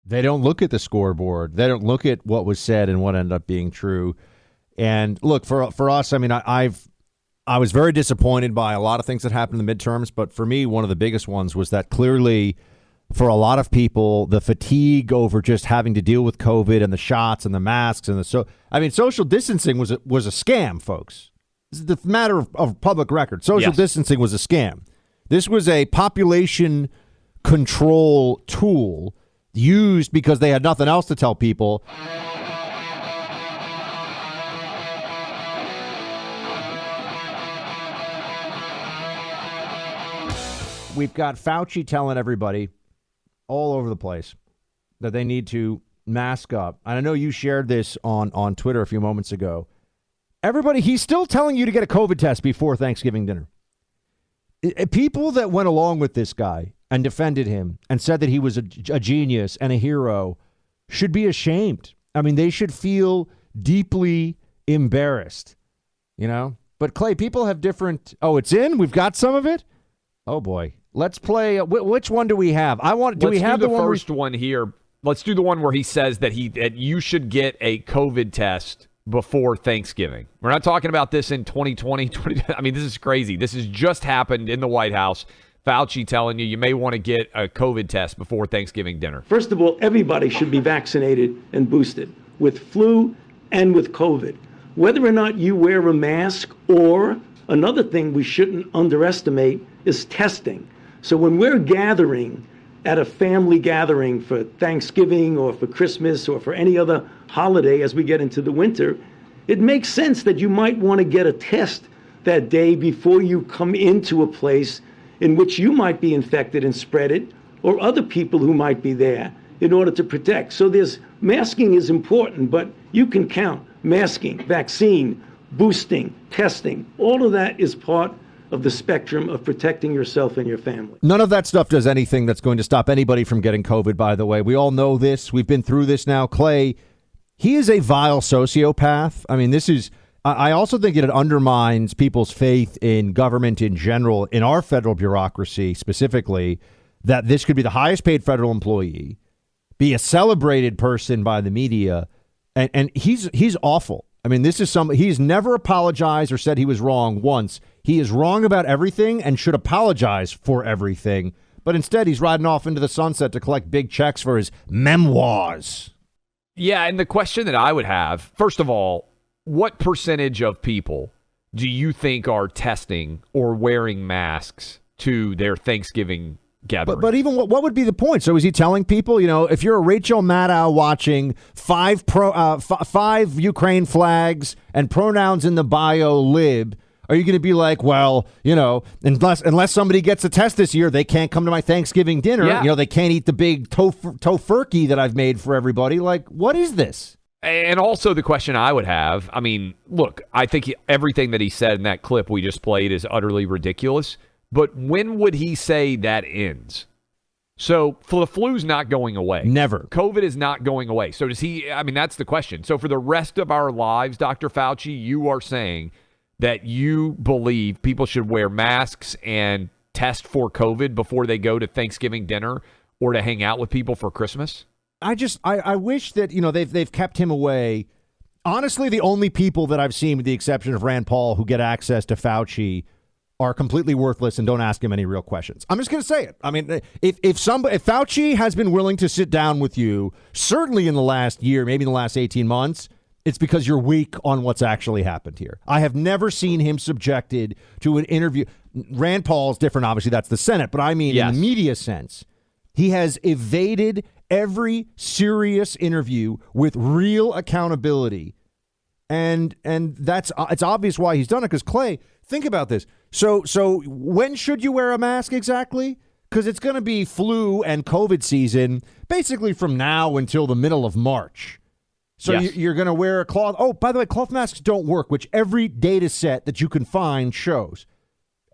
They don't look at the scoreboard. They don't look at what was said and what ended up being true. And look, for us, I mean, I was very disappointed by a lot of things that happened in the midterms. But for me, one of the biggest ones was that clearly for a lot of people, the fatigue over just having to deal with COVID and the shots and the masks and social distancing was a scam, folks. This is the matter of public record. Social distancing was a scam. This was a population control tool used because they had nothing else to tell people. We've got Fauci telling everybody all over the place that they need to mask up. And I know you shared this on Twitter a few moments ago. Everybody, he's still telling you to get a COVID test before Thanksgiving dinner. People that went along with this guy and defended him and said that he was a genius and a hero should be ashamed. I mean, they should feel deeply embarrassed, you know? But Clay, people have different. Oh, it's in? We've got some of it? Oh, boy. Let's play. Which one do we have? We have the first one here? Let's do the one where he says that you should get a COVID test before Thanksgiving. We're not talking about this in 2020. I mean, this is crazy. This has just happened in the White House. Fauci telling you may want to get a COVID test before Thanksgiving dinner. First of all, everybody should be vaccinated and boosted with flu and with COVID. Whether or not you wear a mask, or another thing we shouldn't underestimate is testing. So when we're gathering at a family gathering for Thanksgiving or for Christmas or for any other holiday as we get into the winter, it makes sense that you might want to get a test that day before you come into a place in which you might be infected and spread it, or other people who might be there, in order to protect. So masking is important, but you can count masking, vaccine, boosting, testing. All of that is part of the spectrum of protecting yourself and your family. None of that stuff does anything that's going to stop anybody from getting COVID, by the way. We all know this. We've been through this now. Clay, he is a vile sociopath. I mean, I also think it undermines people's faith in government in general, in our federal bureaucracy specifically, that this could be the highest paid federal employee, be a celebrated person by the media, and he's awful. I mean, he's never apologized or said he was wrong once. He is wrong about everything and should apologize for everything. But instead, he's riding off into the sunset to collect big checks for his memoirs. Yeah, and the question that I would have, first of all, what percentage of people do you think are testing or wearing masks to their Thanksgiving gathering? But even what would be the point? So is he telling people, if you're a Rachel Maddow watching five Ukraine flags and pronouns in the bio lib, are you going to be like, well, unless somebody gets a test this year, they can't come to my Thanksgiving dinner. Yeah. They can't eat the big tofurkey that I've made for everybody. Like, what is this? And also the question I would have, I mean, look, I think everything that he said in that clip we just played is utterly ridiculous. But when would he say that ends? So the flu's not going away. Never. COVID is not going away. So does he? I mean, that's the question. So for the rest of our lives, Dr. Fauci, you are saying that you believe people should wear masks and test for COVID before they go to Thanksgiving dinner or to hang out with people for Christmas? I wish that, they've kept him away. Honestly, the only people that I've seen, with the exception of Rand Paul, who get access to Fauci are completely worthless and don't ask him any real questions. I'm just going to say it. I mean, if Fauci has been willing to sit down with you, certainly in the last year, maybe in the last 18 months, it's because you're weak on what's actually happened here. I have never seen him subjected to an interview. Rand Paul's different, obviously, that's the Senate, but I mean, yes, in the media sense, he has evaded every serious interview with real accountability. And it's obvious why he's done it, because Clay, think about this. So when should you wear a mask exactly? Because it's going to be flu and COVID season basically from now until the middle of March. So yes, you're going to wear a cloth. Oh, by the way, cloth masks don't work, which every data set that you can find shows.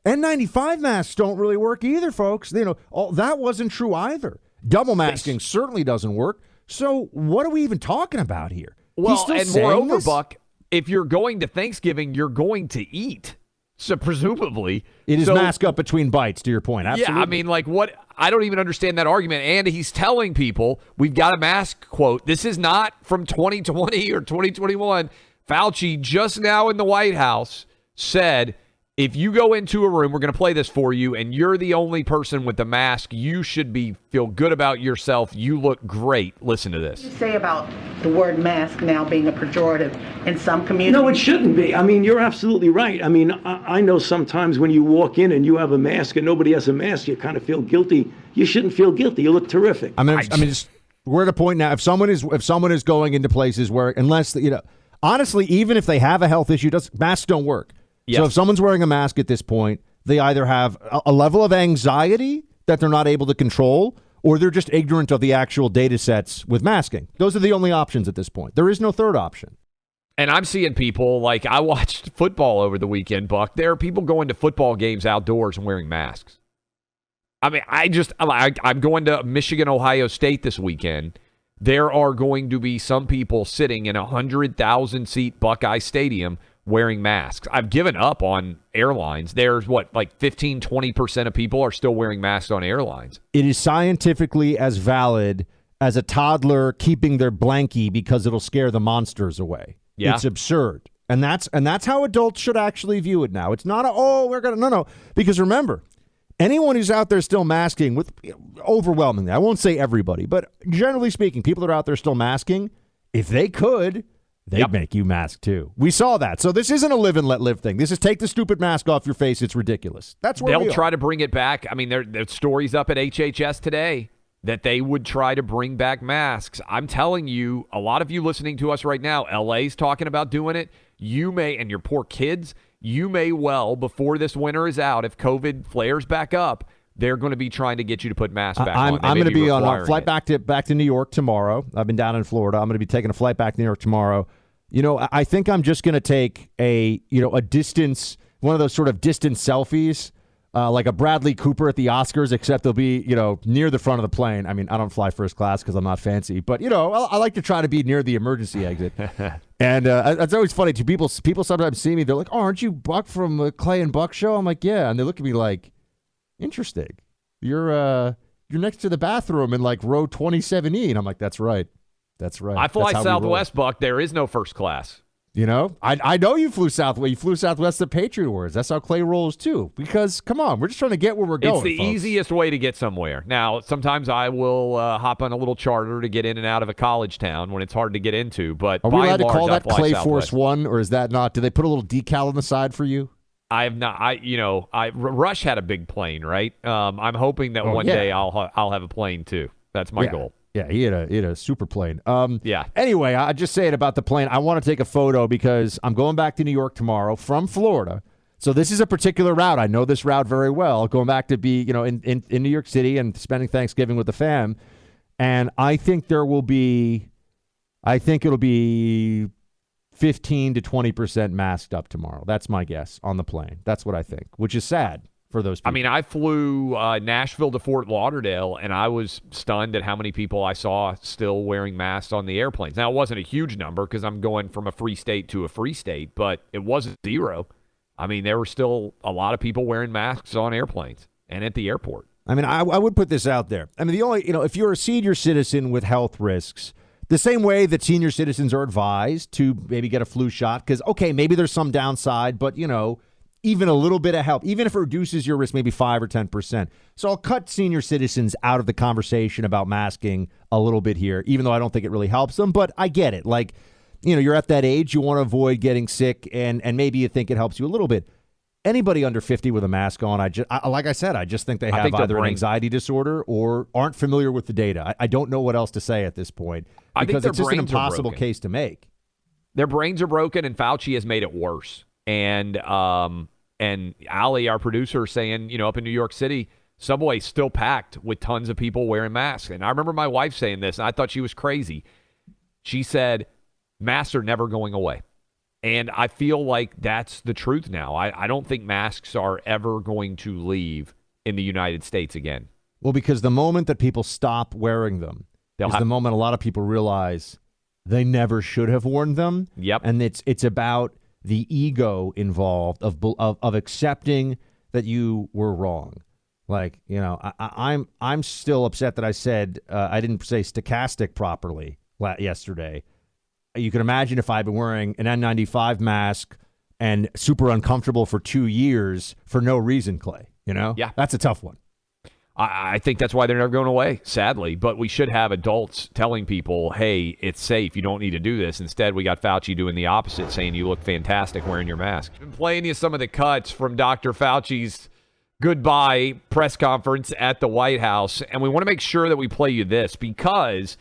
N95 masks don't really work either, folks. That wasn't true either. Double masking certainly doesn't work. So what are we even talking about here? Well, and moreover, Buck, if you're going to Thanksgiving, you're going to eat. So presumably. It is mask up between bites, to your point. Absolutely. Yeah, I mean, like, what? I don't even understand that argument. And he's telling people, we've got a mask, quote. This is not from 2020 or 2021. Fauci, just now in the White House, said, if you go into a room, we're going to play this for you, and you're the only person with the mask, you should feel good about yourself. You look great. Listen to this. What do you say about the word mask now being a pejorative in some communities? No, it shouldn't be. I mean, you're absolutely right. I mean, I know sometimes when you walk in and you have a mask and nobody has a mask, you kind of feel guilty. You shouldn't feel guilty. You look terrific. I mean, just, we're at a point now. If someone is going into places where, unless honestly, even if they have a health issue, masks don't work. Yes. So if someone's wearing a mask at this point, they either have a level of anxiety that they're not able to control, or they're just ignorant of the actual data sets with masking. Those are the only options at this point. There is no third option. And I'm seeing people, like, I watched football over the weekend, Buck. There are people going to football games outdoors and wearing masks. I mean, I'm going to Michigan, Ohio State this weekend. There are going to be some people sitting in a 100,000-seat Buckeye Stadium wearing masks. I've given up on airlines. There's like 15, 20% of people are still wearing masks on airlines. It is scientifically as valid as a toddler keeping their blankie because it'll scare the monsters away. Yeah. It's absurd. And that's how adults should actually view it now. It's not no. Because remember, anyone who's out there still masking, with overwhelmingly, I won't say everybody, but generally speaking, people that are out there still masking, if they could, they'd make you mask too. We saw that. So this isn't a live and let live thing. This is take the stupid mask off your face. It's ridiculous. That's where they'll try to bring it back. I mean, there's stories up at HHS today that they would try to bring back masks. I'm telling you, a lot of you listening to us right now, LA's talking about doing it. You may, and your poor kids, you may well, before this winter is out, if COVID flares back up, they're going to be trying to get you to put masks back on. I'm going to be on a flight back to New York tomorrow. I've been down in Florida. I'm going to be taking a flight back to New York tomorrow. I think I'm just going to take a distance, one of those sort of distance selfies, like a Bradley Cooper at the Oscars, except they'll be, near the front of the plane. I mean, I don't fly first class because I'm not fancy, but, I like to try to be near the emergency exit. And it's always funny to people sometimes see me. They're like, oh, aren't you Buck from the Clay and Buck show? I'm like, yeah. And they look at me like, interesting. You're next to the bathroom in like row 27E. And I'm like, that's right. That's right. I fly Southwest, Buck. There is no first class. I know you flew Southwest. You flew Southwest the Patriot Wars. That's how Clay rolls too. Because come on, we're just trying to get where we're going. It's the folks. easiest way to get somewhere. Now, sometimes I will hop on a little charter to get in and out of a college town when it's hard to get into. But are we allowed to call that Clay Southwest. Force One, or is that not? Do they put a little decal on the side for you? I have not. Rush had a big plane, right? I'm hoping that one day I'll have a plane too. That's my goal. Yeah, he had a super plane. Yeah. Anyway, I just say it about the plane. I want to take a photo because I'm going back to New York tomorrow from Florida. So this is a particular route. I know this route very well. Going back to be, in New York City and spending Thanksgiving with the fam. And I think it'll be 15 to 20% masked up tomorrow. That's my guess on the plane. That's what I think, which is sad for those people. I mean, I flew Nashville to Fort Lauderdale, and I was stunned at how many people I saw still wearing masks on the airplanes. Now, it wasn't a huge number because I'm going from a free state to a free state, but it wasn't zero. I mean, there were still a lot of people wearing masks on airplanes and at the airport. I mean, I would put this out there. I mean, the only, if you're a senior citizen with health risks, the same way that senior citizens are advised to maybe get a flu shot, because, okay, maybe there's some downside, but, even a little bit of help, even if it reduces your risk maybe 5 or 10%. So I'll cut senior citizens out of the conversation about masking a little bit here, even though I don't think it really helps them. But I get it. Like, you're at that age, you want to avoid getting sick, and maybe you think it helps you a little bit. Anybody under 50 with a mask on, like I said, I just think they have either an anxiety disorder or aren't familiar with the data. I don't know what else to say at this point because it's just an impossible case to make. Their brains are broken, and Fauci has made it worse. And Ali, our producer, saying, up in New York City, subway's still packed with tons of people wearing masks. And I remember my wife saying this, and I thought she was crazy. She said, masks are never going away. And I feel like that's the truth now. I don't think masks are ever going to leave in the United States again. Well, because the moment that people stop wearing them the moment a lot of people realize they never should have worn them. Yep. And it's about the ego involved of accepting that you were wrong. Like, you know, I'm still upset that I said I didn't say stochastic properly yesterday. You can imagine if I'd been wearing an N95 mask and super uncomfortable for 2 years for no reason, Clay. You know? Yeah. That's a tough one. I think that's why they're never going away, sadly. But we should have adults telling people, hey, it's safe. You don't need to do this. Instead, we got Fauci doing the opposite, saying you look fantastic wearing your mask. I've been playing you some of the cuts from Dr. Fauci's goodbye press conference at the White House. And we want to make sure that we play you this because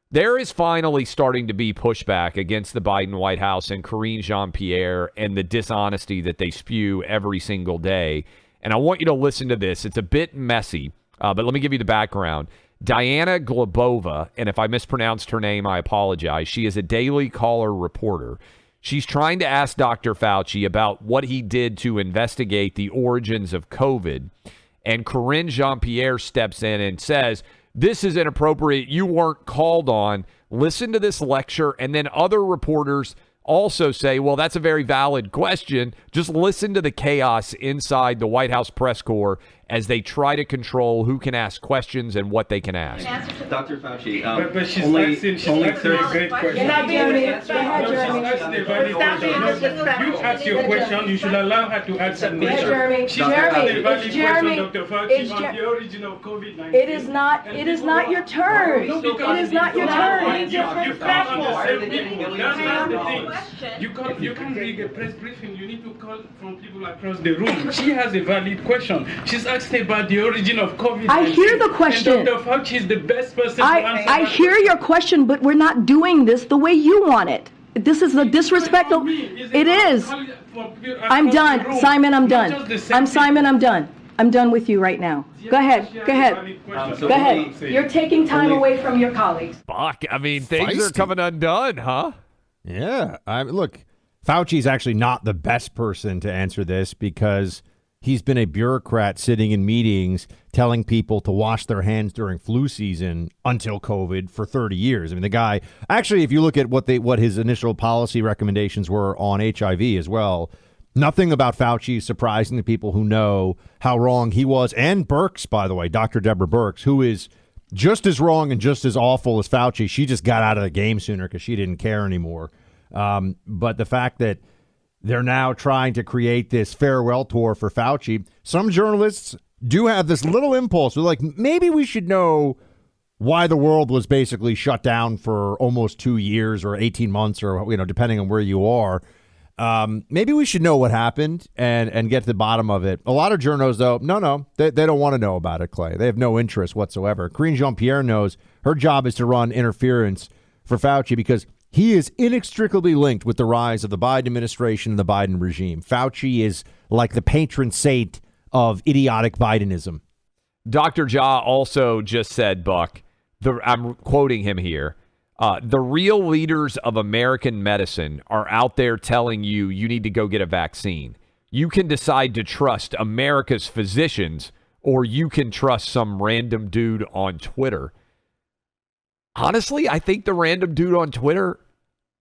there is finally starting to be pushback against the Biden White House and Karine Jean-Pierre and the dishonesty that they spew every single day. And I want you to listen to this. It's a bit messy. But let me give you the background. Diana Glebova, and if I mispronounced her name, I apologize. She is a Daily Caller reporter. She's trying to ask Dr. Fauci about what he did to investigate the origins of COVID. And Karine Jean-Pierre steps in and says, this is inappropriate. You weren't called on. Listen to this lecture. And then other reporters also say, well, that's a very valid question. Just listen to the chaos inside the White House press corps as they try to control who can ask questions and what they can ask. Dr. Fauci, but she's only asking a great question. You're not being You asked your question. You should allow her to answer the question. Jeremy, She's asking a valid Jeremy, question, Dr. Fauci, it's on Jer- the origin of COVID-19. it is not your turn. No, It is not your turn. You can't on the same people. That's not the thing. You can't read a press briefing. You need to call from people across the room. She has a valid question. She's asking about the origin of COVID-19. I hear the question. And Dr. Fauci is the best person to answer I that hear question. your question, but we're not doing this the way you want it. This is the disrespectful. It is. I'm done. Simon, I'm done. I'm done. I'm done with you right now. Go ahead. Go ahead. Go ahead. You're taking time away from your colleagues. Fuck, I mean, things are Feisty. coming undone, huh? Yeah. Look, Fauci's actually not the best person to answer this because he's been a bureaucrat sitting in meetings telling people to wash their hands during flu season until COVID for 30 years. I mean, the guy, actually, if you look at what his initial policy recommendations were on HIV as well, nothing about Fauci is surprising to people who know how wrong he was. And Birx, by the way, Dr. Deborah Birx, who is just as wrong and just as awful as Fauci. She just got out of the game sooner because she didn't care anymore. But the fact that they're now trying to create this farewell tour for Fauci. Some journalists do have this little impulse. They're like, maybe we should know why the world was basically shut down for almost 2 years or 18 months or, you know, depending on where you are. Maybe we should know what happened and get to the bottom of it. A lot of journos, though, no, they don't want to know about it, Clay. They have no interest whatsoever. Karine Jean-Pierre knows her job is to run interference for Fauci because he is inextricably linked with the rise of the Biden administration and the Biden regime. Fauci is like the patron saint of idiotic Bidenism. Dr. Jha also just said, Buck, I'm quoting him here, the real leaders of American medicine are out there telling you need to go get a vaccine. You can decide to trust America's physicians or you can trust some random dude on Twitter. Honestly, I think the random dude on Twitter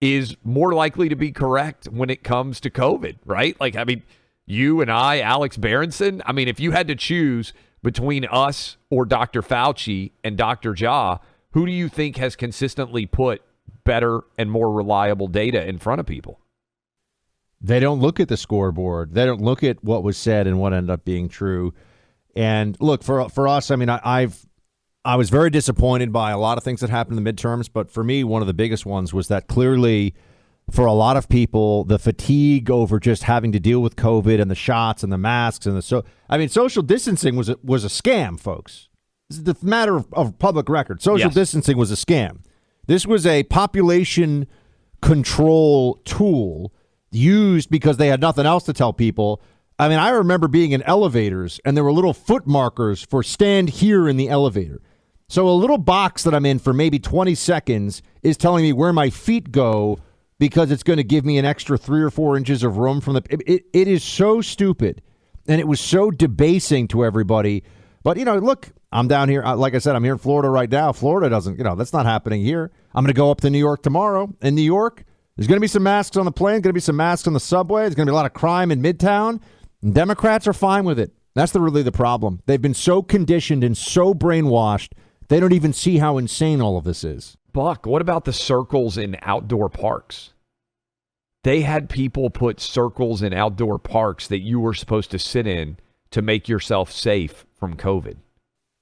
is more likely to be correct when it comes to COVID, right? Like, I mean, you and I, Alex Berenson, I mean, if you had to choose between us or Dr. Fauci and Dr. Jha, who do you think has consistently put better and more reliable data in front of people? They don't look at the scoreboard. They don't look at what was said and what ended up being true. And look, for us, I mean, I was very disappointed by a lot of things that happened in the midterms, but for me, one of the biggest ones was that clearly for a lot of people, the fatigue over just having to deal with COVID and the shots and the masks and social distancing was a scam, folks. This is the matter of public record. Social distancing was a scam. This was a population control tool used because they had nothing else to tell people. I mean, I remember being in elevators and there were little foot markers for stand here in the elevator. So a little box that I'm in for maybe 20 seconds is telling me where my feet go because it's going to give me an extra 3 or 4 inches of room from it is so stupid. And it was so debasing to everybody. But, you know, look, I'm down here. Like I said, I'm here in Florida right now. Florida doesn't, that's not happening here. I'm going to go up to New York tomorrow. In New York, There's going to be some masks on the plane, going to be some masks on the subway. There's going to be a lot of crime in Midtown. And Democrats are fine with it. That's really the problem. They've been so conditioned and so brainwashed, they don't even see how insane all of this is. Buck, what about the circles in outdoor parks? They had people put circles in outdoor parks that you were supposed to sit in to make yourself safe from COVID.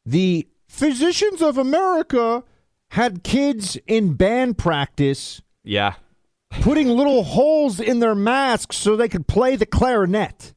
The Physicians of America had kids in band practice Yeah. putting little holes in their masks so they could play the clarinet.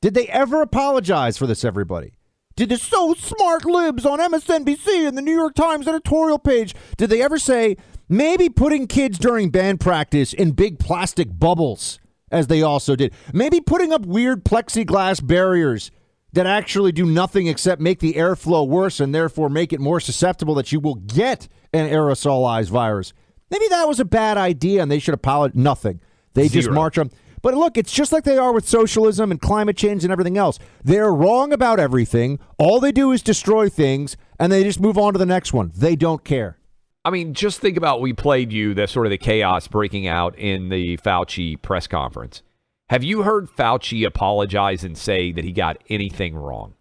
Did they ever apologize for this, everybody? Did the So Smart Libs on MSNBC and the New York Times editorial page, did they ever say, maybe putting kids during band practice in big plastic bubbles, as they also did, maybe putting up weird plexiglass barriers that actually do nothing except make the airflow worse and therefore make it more susceptible that you will get an aerosolized virus. Maybe that was a bad idea and they should apologize. Nothing. They just march on. But look, it's just like they are with socialism and climate change and everything else. They're wrong about everything. All they do is destroy things and they just move on to the next one. They don't care. I mean, just think about, we played you the sort of the chaos breaking out in the Fauci press conference. Have you heard Fauci apologize and say that he got anything wrong?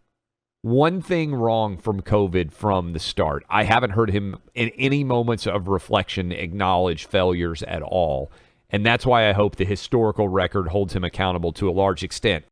One thing wrong from COVID from the start. I haven't heard him in any moments of reflection acknowledge failures at all. And that's why I hope the historical record holds him accountable to a large extent.